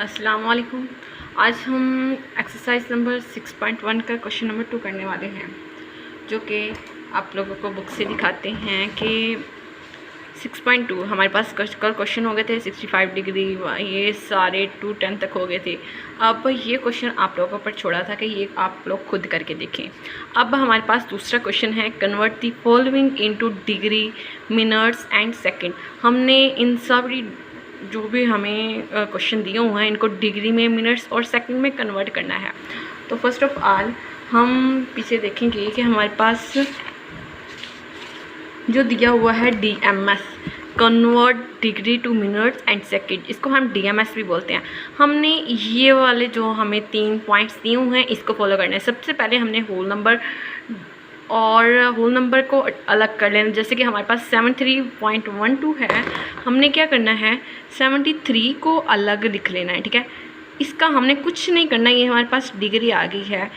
अस्सलाम वालेकुम। आज हम एक्सरसाइज नंबर 6.1 का क्वेश्चन नंबर 2 करने वाले हैं, जो कि आप लोगों को बुक से दिखाते हैं कि 6.2 हमारे पास कल क्वेश्चन हो गए थे 65 डिग्री, ये सारे 210 तक हो गए थे। अब ये क्वेश्चन आप लोगों पर छोड़ा था कि ये आप लोग खुद करके देखें। अब हमारे पास दूसरा क्वेश्चन है, convert the following into degree, minutes and second. हमने इन सब जो भी हमें क्वेश्चन दिए हुए हैं इनको डिग्री में, मिनट्स और सेकंड में कन्वर्ट करना है। तो फर्स्ट ऑफ ऑल हम पीछे देखेंगे कि हमारे पास जो दिया हुआ है DMS, convert degree two minutes and second, इसको हम DMS भी बोलते हैं। हमने ये वाले जो हमें 3 पॉइंट्स दिए हुए हैं इसको फॉलो करना है। सबसे पहले हमने होल नंबर और होल नंबर को अलग कर लेना। जैसे कि हमारे पास 73.12 है, हमने क्या करना है 73 को अलग लिख लेना है। ठीक है, इसका हमने कुछ नहीं करना, ये हमारे पास डिग्री आ गई है।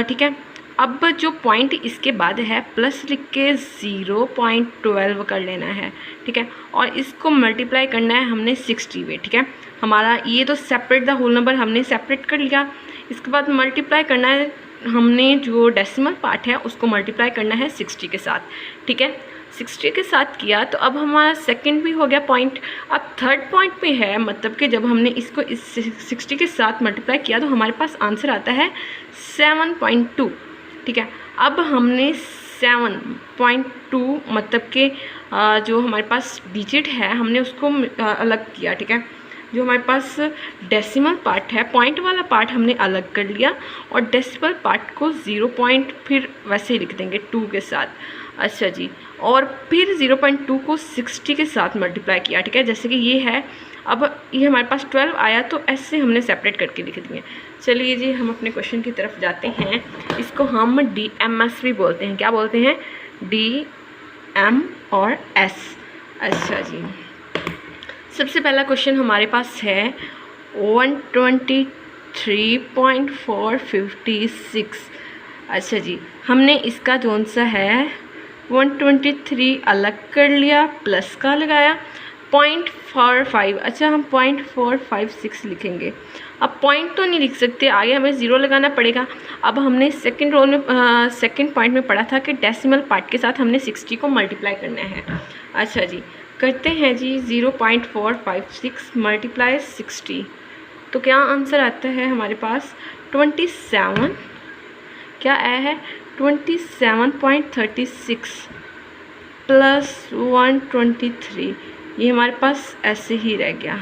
ठीक है, अब जो पॉइंट इसके बाद है प्लस लिख के 0.12 कर लेना है। ठीक है, और इसको मल्टीप्लाई करना है हमने 60 में। ठीक है, हमारा ये तो सेपरेट द होल नंबर हमने सेपरेट कर लिया। इसके बाद मल्टीप्लाई करना है हमने जो डेसिमल पार्ट है उसको मल्टीप्लाई करना है 60 के साथ। ठीक है, 60 के साथ किया तो अब हमारा सेकंड भी हो गया पॉइंट। अब थर्ड पॉइंट पे है, मतलब कि जब हमने इसको इस 60 के साथ मल्टीप्लाई किया तो हमारे पास आंसर आता है 7.2। ठीक है, अब हमने 7.2 मतलब कि जो हमारे पास डिजिट है हमने उसको अलग किया। ठीक है, जो हमारे पास डेसिमल पार्ट है, पॉइंट वाला पार्ट हमने अलग कर लिया और डेसिमल पार्ट को 0 पॉइंट फिर वैसे ही लिख देंगे 2 के साथ। अच्छा जी, और फिर 0.2 को 60 के साथ मल्टीप्लाई किया। ठीक है, जैसे कि ये है, अब ये हमारे पास 12 आया तो ऐसे हमने सेपरेट करके लिख दिए। चलिए जी, हम अपने क्वेश्चन की तरफ जाते हैं। इसको हम DMS भी बोलते हैं। क्या बोलते हैं? DM और S। अच्छा जी, सबसे पहला क्वेश्चन हमारे पास है 123.456। अच्छा जी, हमने इसका जोन सा है 123 अलग कर लिया, प्लस का लगाया 0.45। अच्छा, हम 0.456 लिखेंगे। अब पॉइंट तो नहीं लिख सकते, आगे हमें 0 लगाना पड़ेगा। अब हमने सेकंड रोल में सेकंड पॉइंट में पढ़ा था कि डेसिमल पार्ट के साथ हमने 60 को मल्टीप्लाई करना है। अच्छा जी, करते हैं जी। 0.456 मल्टीप्लाई 60, तो क्या आंसर आता है हमारे पास 27। क्या आया है 27.36 प्लस 123, ये हमारे पास ऐसे ही रह गया।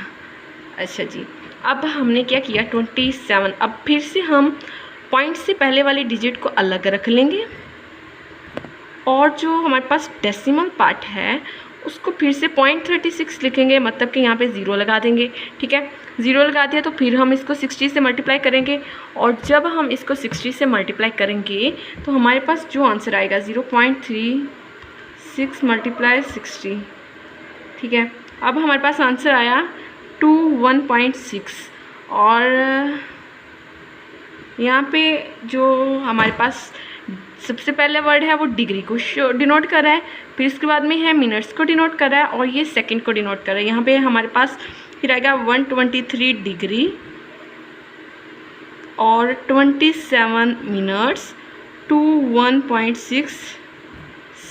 अच्छा जी, अब हमने क्या किया 27, अब फिर से हम पॉइंट से पहले वाली डिजिट को अलग रख लेंगे और जो हमारे पास डेसिमल पार्ट है उसको फिर से 0.36 लिखेंगे, मतलब कि यहाँ पे 0 लगा देंगे। ठीक है, 0 लगा दिया तो फिर हम इसको 60 से मल्टीप्लाई करेंगे और जब हम इसको 60 से मल्टीप्लाई करेंगे तो हमारे पास जो आंसर आएगा 0.36 मल्टीप्लाई 60। ठीक है, अब हमारे पास आंसर आया 21.6 और यहाँ पे जो हमारे पास सबसे पहले वर्ड है वो डिग्री को डिनोट कर रहा है, फिर इसके बाद में है मिनट्स को डिनोट कर रहा है और ये सेकंड को डिनोट कर रहा है। यहाँ पे हमारे पास फिर आएगा 123 डिग्री और 27 मिनट्स टू 1.6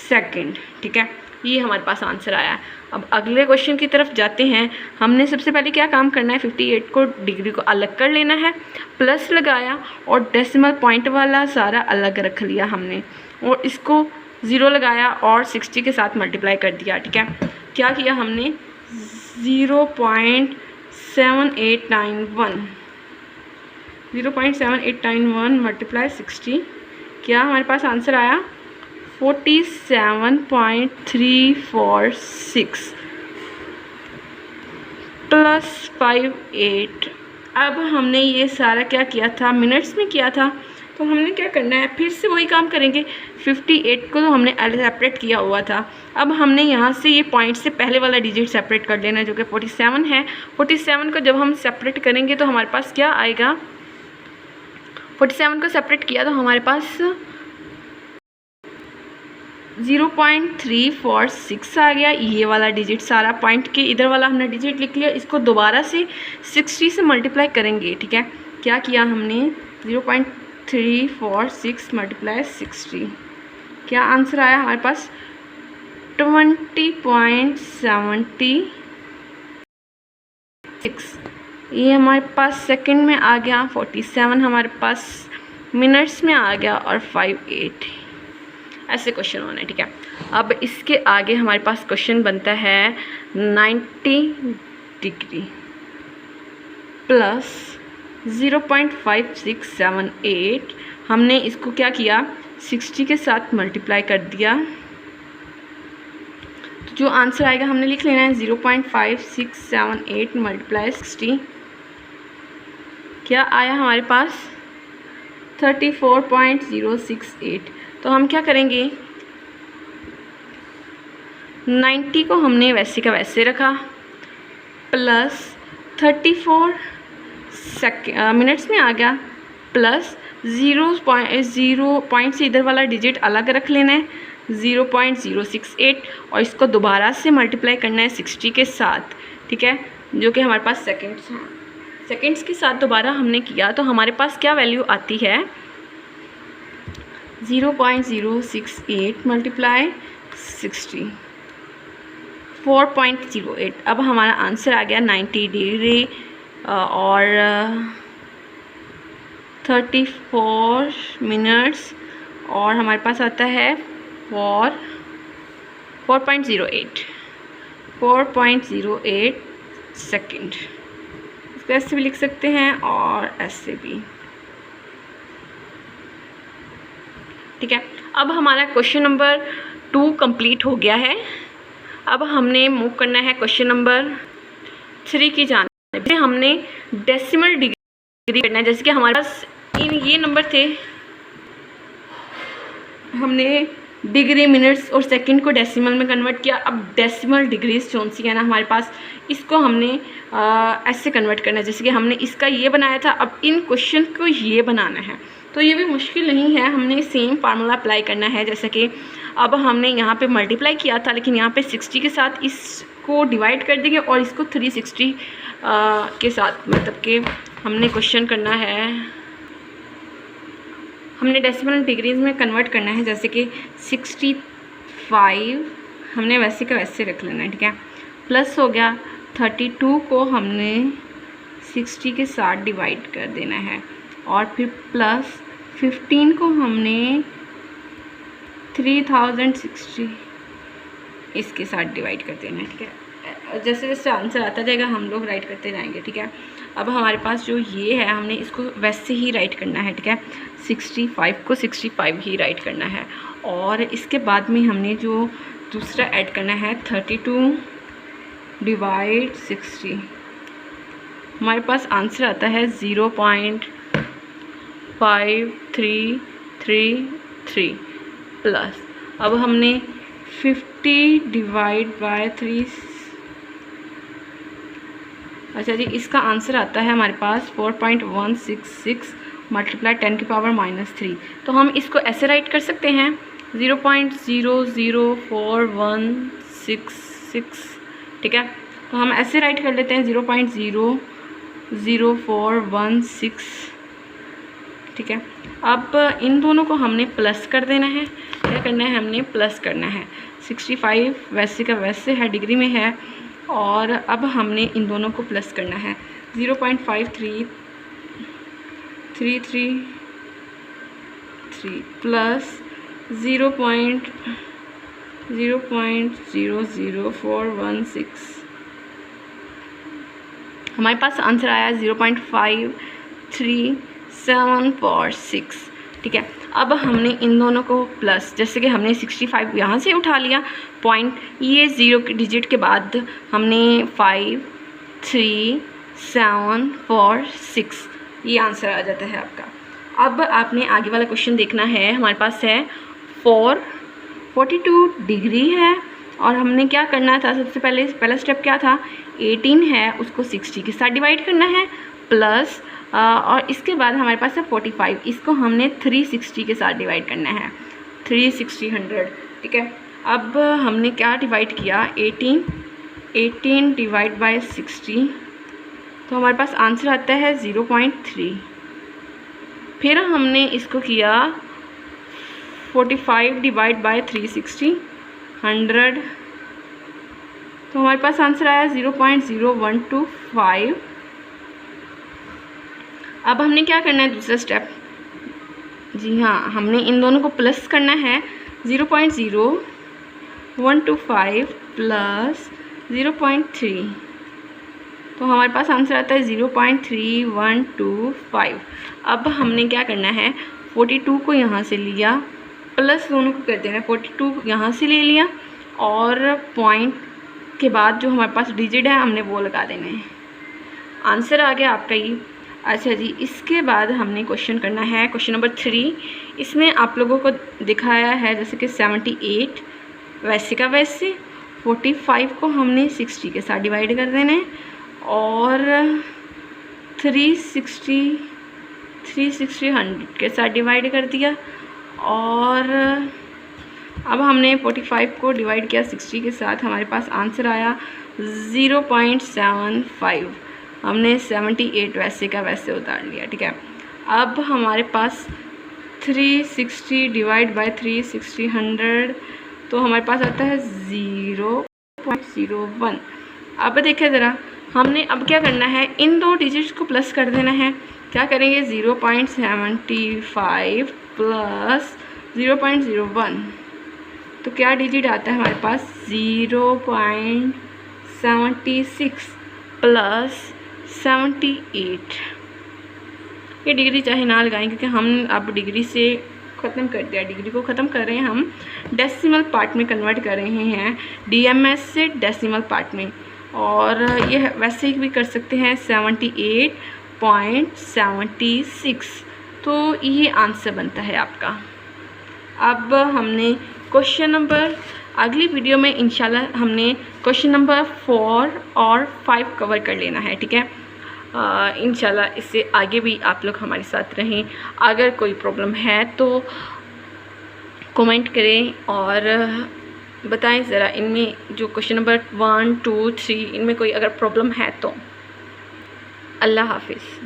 सेकंड। ठीक है, ये हमारे पास आंसर आया है। अब अगले क्वेश्चन की तरफ जाते हैं। हमने सबसे पहले क्या काम करना है, 58 को डिग्री को अलग कर लेना है, प्लस लगाया और डेसिमल पॉइंट वाला सारा अलग रख लिया हमने और इसको 0 लगाया और 60 के साथ मल्टीप्लाई कर दिया। ठीक है, क्या किया हमने 0.7891 मल्टीप्लाई 60, क्या हमारे पास आंसर आया 47.346 प्लस 58। अब हमने ये सारा क्या किया था, मिनट्स में किया था, तो हमने क्या करना है फिर से वही काम करेंगे। 58 को तो हमने सेपरेट किया हुआ था, अब हमने यहाँ से ये पॉइंट से पहले वाला डिजिट सेपरेट कर लेना है जो कि 47 है। 47 को जब हम सेपरेट करेंगे तो हमारे पास क्या आएगा, 47 को सेपरेट किया तो हमारे पास 0.346 आ गया। ये वाला डिजिट सारा पॉइंट के इधर वाला हमने डिजिट लिख लिया। इसको दोबारा से 60 से मल्टीप्लाई करेंगे, ठीक है। क्या किया हमने, 0.346 मल्टीप्लाई 60, क्या आंसर आया हमारे पास, 20.76। ये हमारे पास सेकंड में आ गया, 47 हमारे पास मिनट्स में आ गया, और 58 ऐसे क्वेश्चन होने, ठीक है। अब इसके आगे हमारे पास क्वेश्चन बनता है 90 डिग्री प्लस 0.5678। हमने इसको क्या किया, 60 के साथ मल्टीप्लाई कर दिया, तो जो आंसर आएगा हमने लिख लेना है 0.5678 मल्टीप्लाई 60। क्या आया हमारे पास, 34.068। तो हम क्या करेंगे, 90 को हमने वैसे का वैसे रखा, प्लस 34 मिनट्स में आ गया, प्लस 0 पॉइंट से इधर वाला डिजिट अलग रख लेना है 0.068, और इसको दोबारा से मल्टीप्लाई करना है 60 के साथ, ठीक है, जो कि हमारे पास सेकंड्स हैं। सेकंड्स के साथ दोबारा हमने किया तो हमारे पास क्या वैल्यू आती है, 0.068 मल्टीप्लाई 60, 4.08। अब हमारा आंसर आ गया 90 डिग्री और 34 मिनट्स, और हमारे पास आता है 4.08 सेकंड। इसको ऐसे भी लिख सकते हैं और ऐसे भी, ठीक है। अब हमारा क्वेश्चन नंबर 2 कंप्लीट हो गया है। अब हमने मूव करना है क्वेश्चन नंबर 3 की जानिब। हमने डेसिमल डिग्री करना है, जैसे कि हमारे पास ये नंबर थे, हमने डिग्री, मिनट्स और सेकंड को डेसिमल में कन्वर्ट किया। अब डेसिमल डिग्रीज कौन सी है ना हमारे पास, इसको हमने ऐसे कन्वर्ट करना है, जैसे कि हमने इसका ये बनाया था, अब इन क्वेश्चन को ये बनाना है। तो ये भी मुश्किल नहीं है, हमने सेम फार्मूला अप्लाई करना है। जैसे कि अब हमने यहाँ पे मल्टीप्लाई किया था, लेकिन यहाँ पे 60 के साथ इसको डिवाइड कर देंगे और इसको 360 के साथ, मतलब कि हमने क्वेश्चन करना है, हमने डेसिमल डिग्रीज में कन्वर्ट करना है। जैसे कि 65 हमने वैसे का वैसे रख लेना है, ठीक है। प्लस हो गया 32 को हमने 60 के साथ डिवाइड कर देना है, और फिर प्लस 15 को हमने 3060 इसके साथ डिवाइड कर देना है, ठीक है। जैसे जैसे आंसर आता जाएगा हम लोग राइट करते जाएंगे, ठीक है। अब हमारे पास जो ये है, हमने इसको वैसे ही राइट करना है, ठीक है। 65 को 65 ही राइट करना है, और इसके बाद में हमने जो दूसरा ऐड करना है 32 डिवाइड 60, हमारे पास आंसर आता है 0.5333 प्लस, अब हमने 50 डिवाइड बाय 3, अच्छा जी, इसका आंसर आता है हमारे पास 4.166 मल्टीप्लाई 10 की पावर -3। तो हम इसको ऐसे राइट कर सकते हैं 0.00416, ठीक है। तो हम ऐसे राइट कर लेते हैं 0.00416, ठीक है। अब इन दोनों को हमने प्लस कर देना है। क्या करना है, हमने प्लस करना है। 65 वैसे का वैसे है, डिग्री में है, और अब हमने इन दोनों को प्लस करना है। 0.5333 प्लस 0.00416, हमारे पास आंसर आया 0.53746, ठीक है। अब हमने इन दोनों को प्लस, जैसे कि हमने 65 यहाँ से उठा लिया पॉइंट, ये 0 के डिजिट के बाद हमने 53746, ये आंसर आ जाता है आपका। अब आपने आगे वाला क्वेश्चन देखना है। हमारे पास है 42 डिग्री है, और हमने क्या करना था, सबसे पहला स्टेप क्या था, 18 है, उसको 60 के साथ डिवाइड करना है, प्लस और इसके बाद हमारे पास है 45, इसको हमने 360 के साथ डिवाइड करना है, 360 100, ठीक है। अब हमने क्या डिवाइड किया, 18 डिवाइड बाय 60, तो हमारे पास आंसर आता है 0.3। फिर हमने इसको किया 45 डिवाइड बाय 360, 100, तो हमारे पास आंसर आया 0.0125। अब हमने क्या करना है, दूसरा स्टेप, जी हाँ, हमने इन दोनों को प्लस करना है। 0.0125 प्लस 0.3, तो हमारे पास आंसर आता है 0.3125। अब हमने क्या करना है, 42 को यहाँ से लिया, प्लस दोनों को कर देना है, 42 यहाँ से ले लिया और पॉइंट के बाद जो हमारे पास डिजिट है हमने वो लगा देने हैं। आंसर आ गया आपका ये। अच्छा जी, इसके बाद हमने क्वेश्चन करना है, क्वेश्चन नंबर 3। इसमें आप लोगों को दिखाया है जैसे कि 78 वैसे का वैसे, 45 को हमने 60 के साथ डिवाइड कर देना है और 360 100 के साथ डिवाइड कर दिया और अब हमने 45 को डिवाइड किया 60 के साथ, हमारे पास आंसर आया 0.75। हमने 78 वैसे का वैसे उतार लिया, ठीक है। अब हमारे पास 360 डिवाइड बाय 360 100, तो हमारे पास आता है 0.01। अब देखिए ज़रा, हमने अब क्या करना है, इन दो डिजिट्स को प्लस कर देना है। क्या करेंगे, 0.75 प्लस 0.01, तो क्या डिजिट आता है हमारे पास, 0.76 प्लस 78। ये डिग्री चाहे ना लगाएं क्योंकि हम अब डिग्री से ख़त्म कर दिया, डिग्री को ख़त्म कर रहे हैं, हम डेसिमल पार्ट में कन्वर्ट कर रहे हैं, DMS से डेसिमल पार्ट में। और ये वैसे भी कर सकते हैं 78.76, तो ये आंसर बनता है आपका। अब हमने क्वेश्चन नंबर, अगली वीडियो में इंशाल्लाह हमने क्वेश्चन नंबर 4 और 5 कवर कर लेना है, ठीक है। इंशाल्लाह इससे आगे भी आप लोग हमारे साथ रहें। अगर कोई प्रॉब्लम है तो कमेंट करें और बताएं ज़रा, इनमें जो क्वेश्चन नंबर 1 2 3 इनमें कोई अगर प्रॉब्लम है तो। अल्लाह हाफिज़।